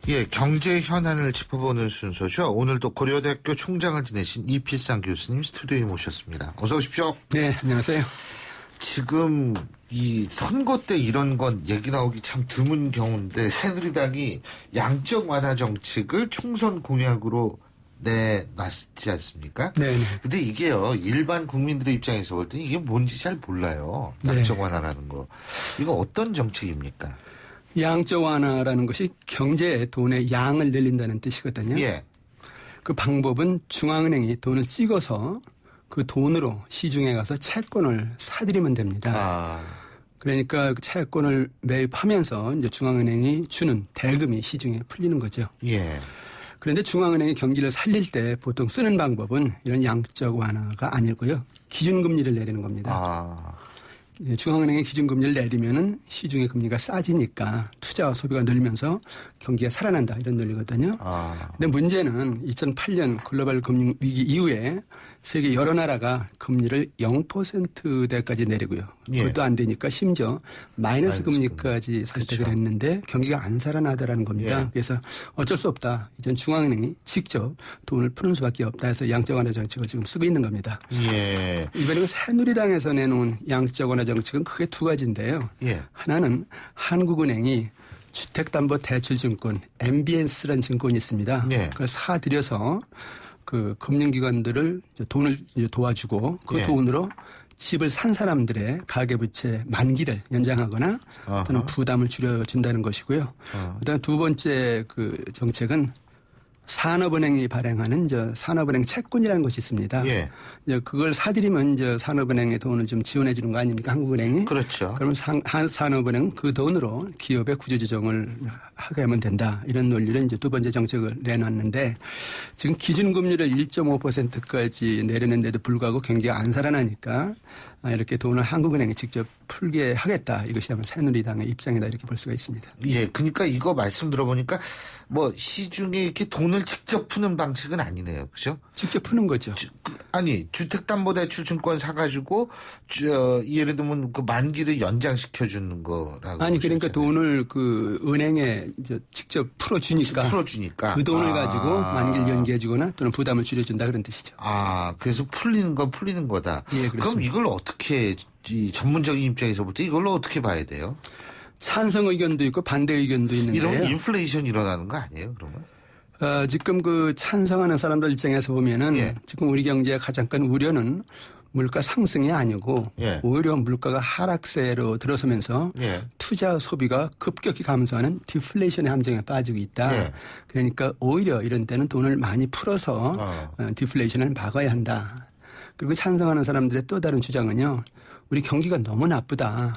예, 경제 현안을 짚어보는 순서죠. 오늘도 고려대학교 총장을 지내신 이필상 교수님 스튜디오에 모셨습니다. 어서 오십시오. 네, 안녕하세요. 지금 이 선거 때 이런 건 얘기 나오기 참 드문 경우인데 새누리당이 양적 완화 정책을 총선 공약으로 내놨지 않습니까? 네. 근데 이게요, 일반 국민들의 입장에서 볼 때 이게 뭔지 잘 몰라요. 양적 완화라는 거. 이거 어떤 정책입니까? 양적 완화라는 것이 경제의 돈의 양을 늘린다는 뜻이거든요. 그 방법은 중앙은행이 돈을 찍어서 그 돈으로 시중에 가서 채권을 사들이면 됩니다. 그러니까 그 채권을 매입하면서 이제 중앙은행이 주는 대금이 시중에 풀리는 거죠. 그런데 중앙은행이 경기를 살릴 때 보통 쓰는 방법은 이런 양적 완화가 아니고요. 기준금리를 내리는 겁니다. 중앙은행이 기준금리를 내리면은 시중의 금리가 싸지니까 투자와 소비가 늘면서 경기가 살아난다 이런 논리거든요. 근데 문제는 2008년 글로벌 금융위기 이후에 세계 여러 나라가 금리를 0%대까지 내리고요. 그것도 안 되니까 심지어 마이너스 금리까지 선택을 했는데 경기가 안 살아나더라는 겁니다. 그래서 어쩔 수 없다. 이젠 중앙은행이 직접 돈을 푸는 수밖에 없다 해서 양적 완화 정책을 지금 쓰고 있는 겁니다. 이번에 새누리당에서 내놓은 양적 완화 정책은 크게 두 가지인데요. 하나는 한국은행이 주택담보대출증권 MBS라는 증권이 있습니다. 그걸 사들여서 그 금융기관들을 돈을 도와주고 그 돈으로 집을 산 사람들의 가계부채 만기를 연장하거나 또는 부담을 줄여준다는 것이고요. 그다음 두 번째 그 정책은 산업은행이 발행하는 산업은행 채권이라는 것이 있습니다. 예. 그걸 사들이면 산업은행의 돈을 좀 지원해 주는 거 아닙니까? 한국은행이. 그렇죠. 그러면 산업은행 그 돈으로 기업의 구조조정을 하게 하면 된다. 이런 논리를 이제 두 번째 정책을 내놨는데 지금 기준금리를 1.5%까지 내렸는데도 불구하고 경기가 안 살아나니까 이렇게 돈을 한국은행이 직접 풀게 하겠다. 이것이 아마 새누리당의 입장이다. 이렇게 볼 수가 있습니다. 예. 그러니까 이거 말씀 들어보니까 뭐 시중에 이렇게 돈을 직접 푸는 방식은 아니네요. 그죠? 직접 푸는 거죠. 아니, 주택담보대출증권 사가지고, 예를 들면 그 만기를 연장시켜 주는 거라고. 아니, 그러니까 돈을 그 은행에 직접 풀어주니까. 그 돈을 가지고 만기를 연기해 주거나 또는 부담을 줄여준다 그런 뜻이죠. 그래서 풀리는 건 풀리는 거다. 예, 그럼 이걸 어떻게, 이 전문적인 입장에서부터 이걸로 어떻게 봐야 돼요? 찬성 의견도 있고 반대 의견도 있는데요. 이런 인플레이션 일어나는 거 아니에요, 그러면? 지금 그 찬성하는 사람들 입장에서 보면은 지금 우리 경제의 가장 큰 우려는 물가 상승이 아니고 오히려 물가가 하락세로 들어서면서 투자 소비가 급격히 감소하는 디플레이션의 함정에 빠지고 있다. 그러니까 오히려 이런 때는 돈을 많이 풀어서 디플레이션을 막아야 한다. 그리고 찬성하는 사람들의 또 다른 주장은요. 우리 경기가 너무 나쁘다.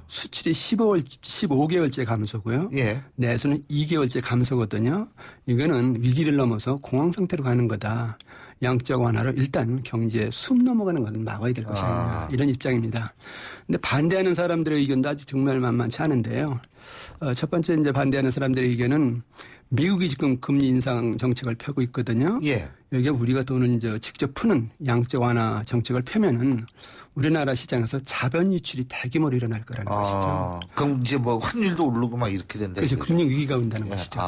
수출이 15개월째 감소고요. 내수는 2개월째 감소거든요. 이거는 위기를 넘어서 공황 상태로 가는 거다. 양적 완화로 일단 경제에 숨 넘어가는 것은 막아야 될 것이 아니냐. 이런 입장입니다. 근데 반대하는 사람들의 의견도 아직 정말 만만치 않은데요. 첫 번째 이제 반대하는 사람들의 의견은 미국이 지금 금리 인상 정책을 펴고 있거든요. 여기에 우리가 돈을 이제 직접 푸는 양적 완화 정책을 펴면은 우리나라 시장에서 자본 유출이 대규모로 일어날 거라는 것이죠. 그럼 이제 뭐 환율도 오르고 막 이렇게 된다. 그래서 금융 위기가 온다는 것이죠.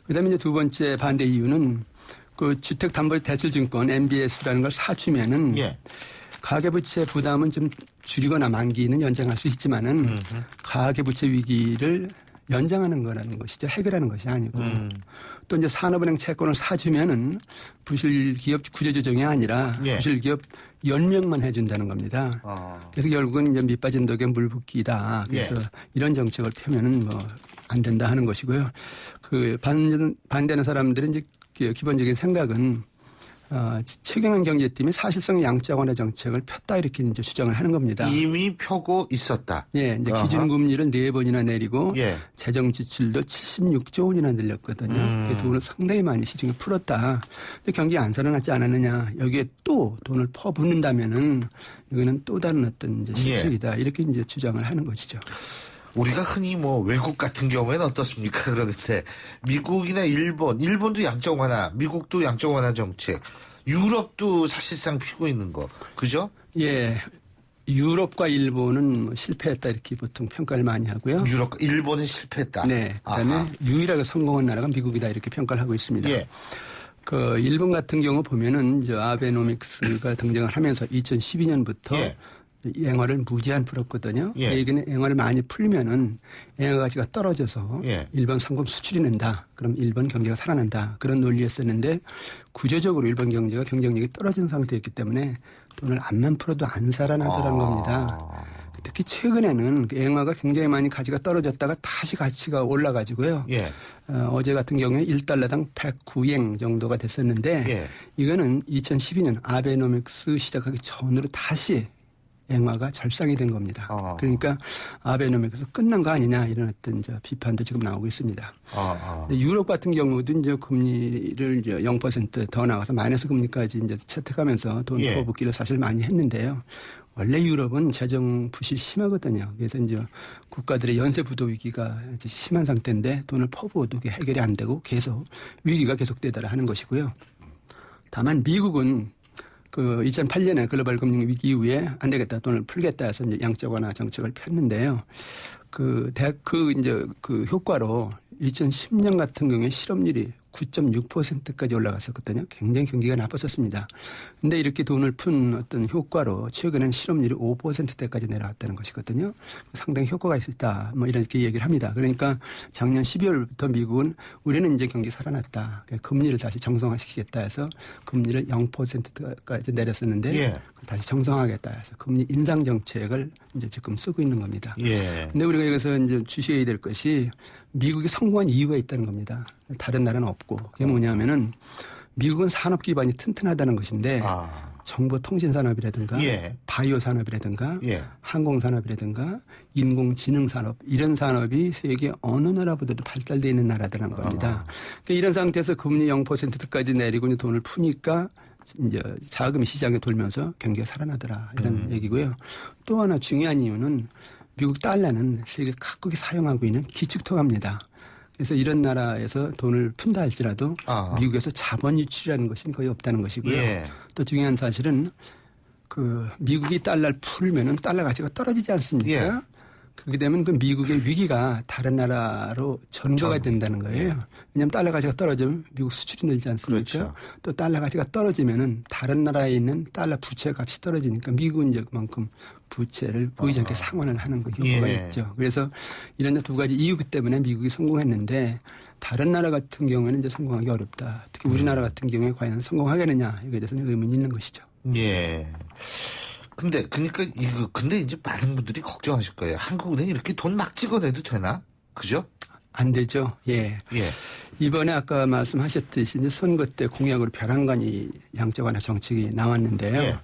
그다음에 이제 두 번째 반대 이유는 그 주택담보대출증권 MBS라는 걸 사주면은 가계부채 부담은 좀 줄이거나 만기는 연장할 수 있지만은 가계부채 위기를 연장하는 거라는 것이죠. 해결하는 것이 아니고. 또 이제 산업은행 채권을 사주면은 부실기업 구조조정이 아니라 부실기업 연명만 해준다는 겁니다. 그래서 결국은 이제 밑빠진 독에 물 붓기다. 그래서 이런 정책을 펴면은 뭐 안 된다 하는 것이고요. 그 반대하는 사람들은 이제 기본적인 생각은 최경환 경제팀이 사실상 양적 완화 정책을 폈다 이렇게 이제 주장을 하는 겁니다. 이미 펴고 있었다. 이제 기준금리를 4번이나 내리고 재정 지출도 76조 원이나 늘렸거든요. 돈을 상당히 많이 시중에 풀었다. 근데 경기 안 살아났지 않았느냐. 여기에 또 돈을 퍼붓는다면은 이거는 또 다른 어떤 이제 실책이다. 이렇게 이제 주장을 하는 것이죠. 우리가 흔히 뭐 외국 같은 경우에는 어떻습니까? 그러는데 미국이나 일본도 양적 완화, 미국도 양적 완화 정책, 유럽도 사실상 피고 있는 거, 그죠? 유럽과 일본은 뭐 실패했다 이렇게 보통 평가를 많이 하고요. 일본은 실패했다. 그다음에 유일하게 성공한 나라가 미국이다 이렇게 평가를 하고 있습니다. 그 일본 같은 경우 보면은 아베노믹스가 등장을 하면서 2012년부터 엔화를 무제한 풀었거든요. 그 얘기는 엔화를 많이 풀면은 엔화 가치가 떨어져서 일본 상품 수출이 는다. 그럼 일본 경제가 살아난다. 그런 논리였었는데 구조적으로 일본 경제가 경쟁력이 떨어진 상태였기 때문에 돈을 안만 풀어도 안 살아나더라는 겁니다. 특히 최근에는 엔화가 굉장히 많이 가치가 떨어졌다가 다시 가치가 올라가지고요. 어제 같은 경우에 1달러당 109엔 정도가 됐었는데 이거는 2012년 아베노믹스 시작하기 전으로 다시 엔화가 절상이 된 겁니다. 그러니까 아베노믹스 끝난 거 아니냐 이런 어떤 비판도 지금 나오고 있습니다. 유럽 같은 경우도 이제 금리를 이제 0% 더 나가서 마이너스 금리까지 이제 채택하면서 돈 퍼붓기를 사실 많이 했는데요. 원래 유럽은 재정 부실이 심하거든요. 그래서 이제 국가들의 연쇄 부도 위기가 이제 심한 상태인데 돈을 퍼부어도 해결이 안 되고 계속 위기가 계속되더라 하는 것이고요. 다만 미국은 그 2008년에 글로벌 금융 위기 이후에 안 되겠다 돈을 풀겠다 해서 이제 양적 완화 정책을 폈는데요. 그 효과로 2010년 같은 경우에 실업률이 9.6%까지 올라갔었거든요. 굉장히 경기가 나빴었습니다. 근데 이렇게 돈을 푼 어떤 효과로 최근엔 실업률이 5%대까지 내려왔다는 것이거든요. 상당히 효과가 있었다. 뭐 이렇게 얘기를 합니다. 그러니까 작년 12월부터 미국은 우리는 이제 경기 살아났다. 금리를 다시 정상화시키겠다 해서 금리를 0%까지 내렸었는데 다시 정상화하겠다 해서 금리 인상 정책을 이제 지금 쓰고 있는 겁니다. 근데 우리가 여기서 이제 주시해야 될 것이 미국이 성공한 이유가 있다는 겁니다. 다른 나라는 없고 그게 뭐냐면은 미국은 산업 기반이 튼튼하다는 것인데 정보통신산업이라든가 바이오 산업이라든가 항공산업이라든가 인공지능산업 이런 산업이 세계 어느 나라보다도 발달되어 있는 나라들은 겁니다. 그러니까 이런 상태에서 금리 0%까지 내리고 돈을 푸니까 이제 자금이 시장에 돌면서 경기가 살아나더라 이런 얘기고요. 또 하나 중요한 이유는 미국 달러는 세계 각국이 사용하고 있는 기축통화입니다. 그래서 이런 나라에서 돈을 푼다 할지라도 미국에서 자본 유출이라는 것은 거의 없다는 것이고요. 또 중요한 사실은 그 미국이 달러를 풀면은 달러 가치가 떨어지지 않습니까? 그렇게 되면 그 미국의 위기가 다른 나라로 전가가 된다는 거예요. 왜냐하면 달러 가치가 떨어지면 미국 수출이 늘지 않습니까? 또 달러 가치가 떨어지면은 다른 나라에 있는 달러 부채 값이 떨어지니까 미국은 이제 그만큼 부채를 보이지 않게 상환을 하는 그 효과가 있죠. 그래서 이런 두 가지 이유 때문에 미국이 성공했는데 다른 나라 같은 경우에는 이제 성공하기 어렵다. 특히 우리나라 같은 경우에 과연 성공하겠느냐 이거에 대해서는 의문이 있는 것이죠. 근데 이제 많은 분들이 걱정하실 거예요. 한국은행이 이렇게 돈 막 찍어내도 되나? 그죠? 안 되죠. 이번에 아까 말씀하셨듯이 이제 선거 때 공약으로 벼랑간이 양적 완화 정책이 나왔는데요.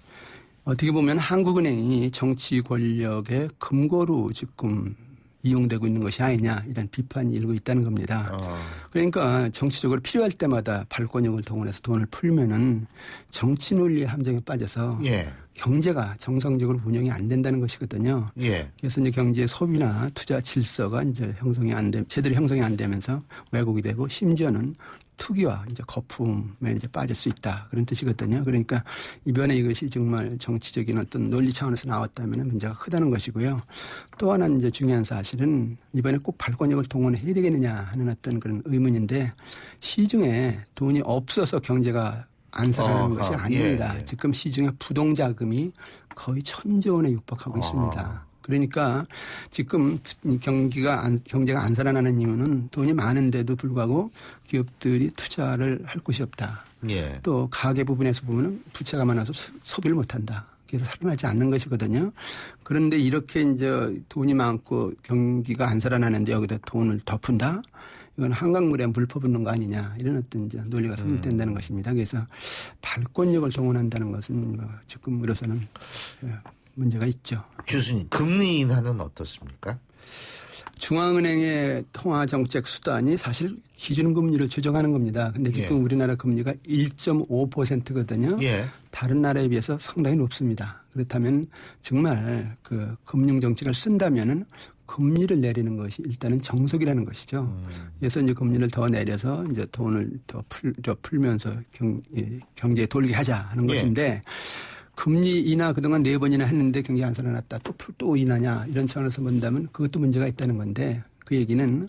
어떻게 보면 한국은행이 정치 권력의 금고로 지금 이용되고 있는 것이 아니냐 이런 비판이 일고 있다는 겁니다. 그러니까 정치적으로 필요할 때마다 발권력을 동원해서 돈을 풀면은 정치 논리의 함정에 빠져서 경제가 정상적으로 운영이 안 된다는 것이거든요. 그래서 이제 경제 소비나 투자 질서가 이제 제대로 형성이 안 되면서 왜곡이 되고 심지어는 투기와 이제 거품에 이제 빠질 수 있다 그런 뜻이거든요. 그러니까 이번에 이것이 정말 정치적인 어떤 논리 차원에서 나왔다면 문제가 크다는 것이고요. 또 하나 이제 중요한 사실은 이번에 꼭 발권력을 동원해야 되겠느냐 하는 어떤 그런 의문인데 시중에 돈이 없어서 경제가 안 살아나는 것이 아닙니다. 지금 시중에 부동자금이 거의 1,000조 원에 육박하고 있습니다. 그러니까 지금 경제가 안 살아나는 이유는 돈이 많은데도 불구하고 기업들이 투자를 할 곳이 없다. 또 가계 부분에서 보면 부채가 많아서 소비를 못한다. 그래서 살아나지 않는 것이거든요. 그런데 이렇게 이제 돈이 많고 경기가 안 살아나는데 여기다 돈을 더 푼다? 이건 한강물에 물 퍼붓는 거 아니냐 이런 어떤 이제 논리가 성립된다는 것입니다. 그래서 발권력을 동원한다는 것은 지금으로서는 문제가 있죠. 교수님, 금리 인하는 어떻습니까? 중앙은행의 통화정책 수단이 사실 기준금리를 조정하는 겁니다. 근데 지금 우리나라 금리가 1.5%거든요. 다른 나라에 비해서 상당히 높습니다. 그렇다면 정말 그 금융정책을 쓴다면은 금리를 내리는 것이 일단은 정석이라는 것이죠. 그래서 이제 금리를 더 내려서 이제 돈을 더 풀면서 경제에 돌게 하자 하는 것인데 금리 인하 그동안 4번이나 했는데 경기가 안 살아났다. 또 인하냐 이런 차원에서 본다면 그것도 문제가 있다는 건데 그 얘기는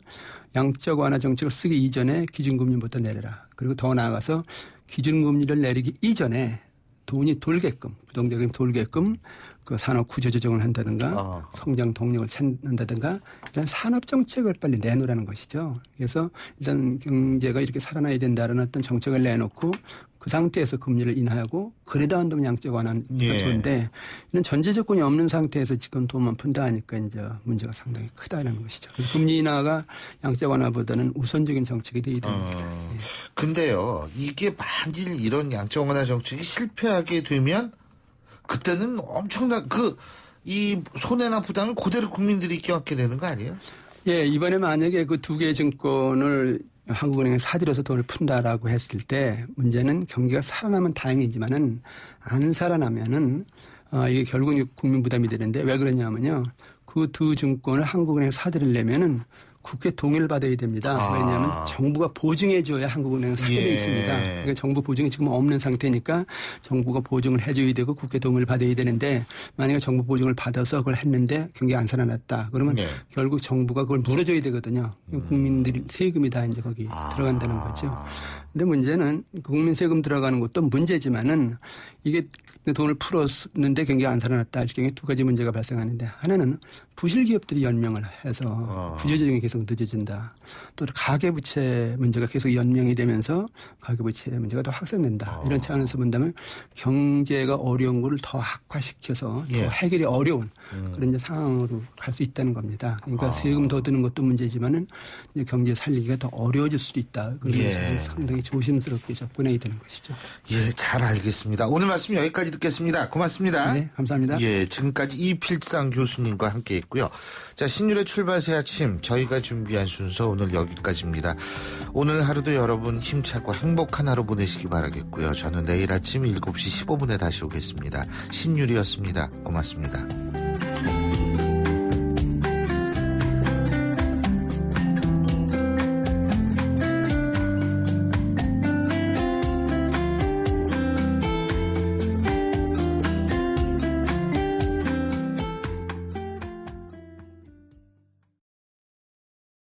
양적 완화 정책을 쓰기 이전에 기준금리부터 내려라. 그리고 더 나아가서 기준금리를 내리기 이전에 돈이 돌게끔 부동자금이 돌게끔 그 산업 구조 조정을 한다든가 성장 동력을 찾는다든가 이런 산업 정책을 빨리 내놓으라는 것이죠. 그래서 일단 경제가 이렇게 살아나야 된다는 어떤 정책을 내놓고 그 상태에서 금리를 인하하고 그러다 한다면 양적 완화가 좋은데 이런 전제 조건이 없는 상태에서 지금 돈만 푼다 하니까 이제 문제가 상당히 크다는 것이죠. 그래서 금리 인하가 양적 완화보다는 우선적인 정책이 되어야 됩니다. 근데요, 이게 만일 이런 양적 완화 정책이 실패하게 되면 그때는 엄청난 이 손해나 부담을 그대로 국민들이 껴안게 되는 거 아니에요? 이번에 만약에 그 두 개의 증권을 한국은행에 사들여서 돈을 푼다라고 했을 때 문제는 경기가 살아나면 다행이지만은 안 살아나면은 이게 결국 국민 부담이 되는데 왜 그러냐면요. 그 두 증권을 한국은행에 사들이려면은 국회 동의를 받아야 됩니다. 왜냐하면 정부가 보증해줘야 한국은행은 사게 돼 있습니다. 그러니까 정부 보증이 지금 없는 상태니까 정부가 보증을 해줘야 되고 국회 동의를 받아야 되는데 만약에 정부 보증을 받아서 그걸 했는데 경기가 안 살아났다. 그러면 결국 정부가 그걸 물어줘야 되거든요. 국민들이 세금이 다 이제 거기 들어간다는 거죠. 근데 문제는 국민 세금 들어가는 것도 문제지만은 이게 돈을 풀었는데 경기가 안 살아났다 할 경우에 두 가지 문제가 발생하는데 하나는 부실 기업들이 연명을 해서 부재정이 계속 늦어진다. 또 가계부채 문제가 계속 연명이 되면서 가계부채 문제가 더 확산된다. 이런 차원에서 본다면 경제가 어려운 거를 더 악화시켜서 더 해결이 어려운 그런 이제 상황으로 갈 수 있다는 겁니다. 그러니까 세금 더 드는 것도 문제지만은 이제 경제 살리기가 더 어려워질 수도 있다. 그래서 상당히 조심스럽게 접근해야 되는 것이죠. 예, 잘 알겠습니다. 오늘 말씀 여기까지 듣겠습니다. 고맙습니다. 네, 감사합니다. 예, 지금까지 이필상 교수님과 함께했고요. 자, 신율의 출발 새 아침 저희가 준비한 순서 오늘 여기까지입니다. 오늘 하루도 여러분 힘차고 행복한 하루 보내시기 바라겠고요. 저는 내일 아침 7시 15분에 다시 오겠습니다. 신율이었습니다. 고맙습니다.